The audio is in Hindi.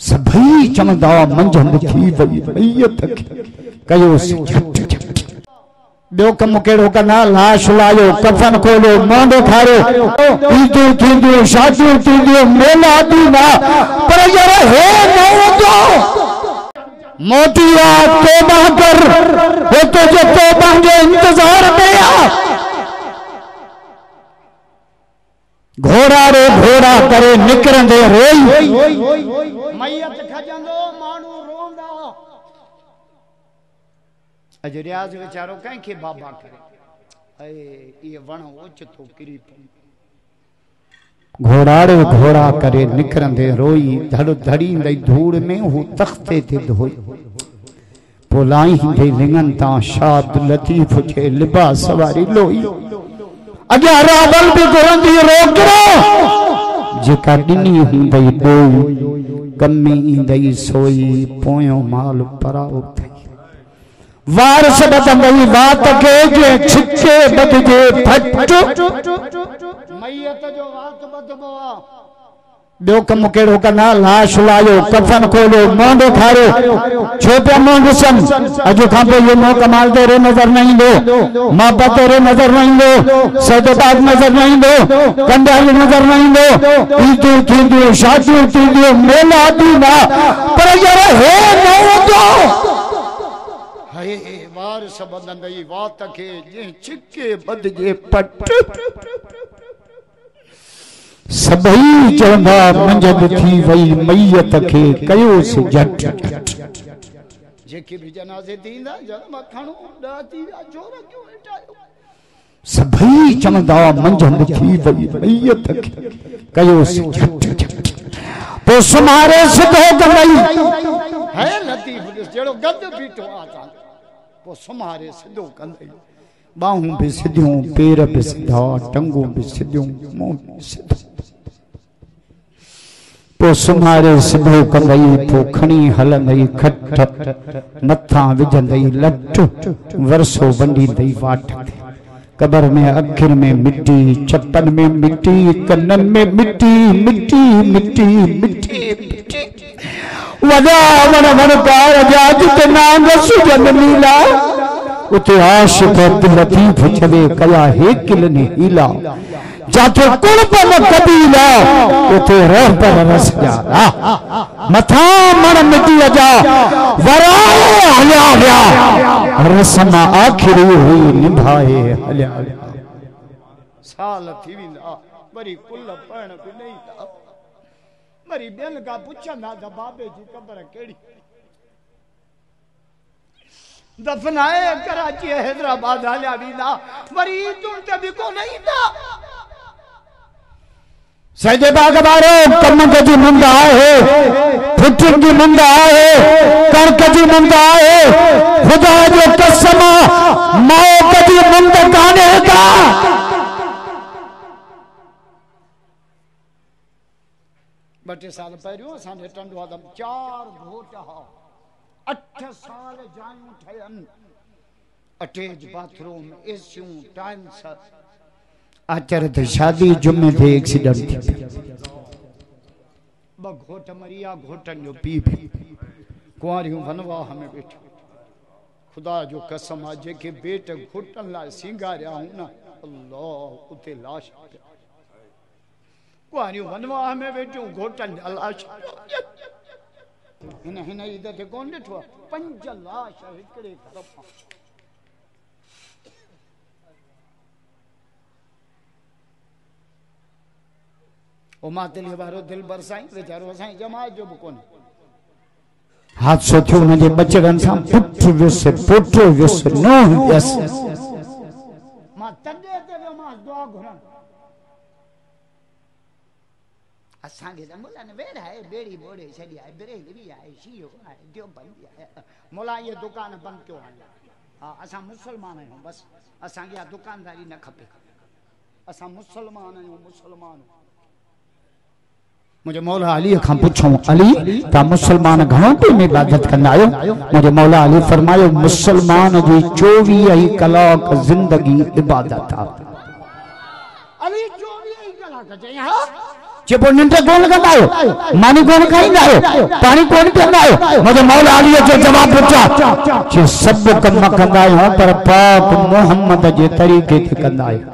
सभई चमदा मंझंद थी वई मैयत कयो झट झट बियो कम केड़ो कना लाश लायो कफन खोलो मोंडो खारो ईदू थींदियो शादियूं थींदियूं मेला दीना पर यार हे न जो मोतिया तौबा कर वो तो जो तौबा के इंतजार में आ घोड़ा रे घोड़ा करे निकरंदे रोई मैयत खजंदो मानू रोंदा अज रियाज बेचारो कंखे बाबा करे ए ये वण ओचतो किरी घोड़ा रे घोड़ा करे निकरंदे रोई धड़ धड़ी दई धूड़ में हु तख्ते ते धोई पोलाई दे लिंगन ता शाद लतीफ के लिबास सवारी लोई अगे रावल भी गोरंदी रोकरो जेका दिनी हुंदई बोई कमी इंदई सोई पोयो माल पराओ थई वारस बदंदई बात के जे छिके बदजे फट मैयत जो वात बदबो बियो कम केड़ो कना लाश लायो कफन खोलो मोंडो खारो छोटे मोंड सन अजो खां पे ये मो कमाल दे रे नजर नहीं दो मोहब्बत रे नजर नहीं दो सदबाद नजर नहीं दो कंडाल नजर नहीं दो ईदू थींदियो शादियूं थींदियो मेला दीना पर यार हे न जो हे वार सबंदई वात के जे छिके बदजे पट सभई चवंदा मंझंद थी वई मैयत के कयो से झट जेके भी जनाज़े दींदा जन्म खणो डाती जोर क्यों हटायो सभई चवंदा मंझंद थी वई मैयत के कयो से झट तो सुमारे सिधो गई है लतीफ जेड़ो गद बीठो आता वो सुमारे सिधो कंदई बाहूं भी सिधियूं पैर भी सिधा टंगूं भी सिधियूं मुंह भी सिधो पो सुमारे सिधो कंदई पो खणी हलंदई खट मथा विझंदई लट वरसो वंडींदई वाट कबर में अखिर में मिट्टी चपन में मिट्टी कन्नन में मिट्टी मिट्टी मिट्टी मिट्टी मिट्टी वदा वन वन पार जाज ते नांग सुजन नीला उते आशिक अब्दुल लतीफ चवे कया हे किल ने हीला जाके कुर्ब न कबीला उते रह पर रस जा मथा मन मिटी जा वराए हल्या हल्या रस्म आखिरी हुई निभाए हल्या साल थी विंदा वरी कुल पण भी नहीं था वरी बेन का पुछंदा त बाबे जी कबर केड़ी दफनाए कराची हैदराबाद हल्या विंदा वरी तुम ते भी को नहीं था सजे बाग बारो कम कजी मुंदा है फुटन की मुंदा है कर कजी मुंदा है खुदा जो कसम माओ कजी मुंद काने का बटे साल पहिरियों असांजे टंडवा दम 4 घोट हा 8 साल जायूं ठयन अटैच बाथरूम एसियूं टाइम्स आचरत शादी जुम्मे थे एक्सीडेंट थी ब घोट मरिया घोटन जो पी कुआरियों वनवा हमें बैठो खुदा जो कसम आ जेके बेट घोटन ला सिंगारिया हूं ना अल्लाह उते लाश कुआरियों वनवा हमें बैठो घोटन लाश हिन इधर ते कोन ॾिठो 5 लाश हिकड़े तरफ़ ओ मातली वारो दिल बरसाई बेचारो असाई जमात जो कोन हादसो थियो उन जे बचड़न सां पुट विस पोटो विस नो यस मां तडे ते मां दुआ घुरन असां के मोला ने वेड़ा है बेड़ी बोड़े छडी है बरेली भी है शियो है दियो बंदी है मोला ये दुकान बंद क्यों है हां असां मुसलमान आहियूं बस असां के दुकानदारी न खपे असां मुसलमान आहियूं मुसलमान मुझे मौला अली खां पुछूं अली ता मुसलमान घणो टाइम इबादत कंदा आयो मुझे मौला अली फरमायो मुसलमान जी 24 कलाक जिंदगी इबादत आ अली 24 कलाक चई हां जे पोइ निंड कोन कंदा आहियो, मानी कोन खाईंदा आहियो, पानी कोन पीअंदा आहियो। मुंहिंजो मौला अलीअ जो जवाब पुछा जे सभु कम कंदा आहियूं पर पाक मोहम्मद जे तरीक़े ते कंदा आहियूं।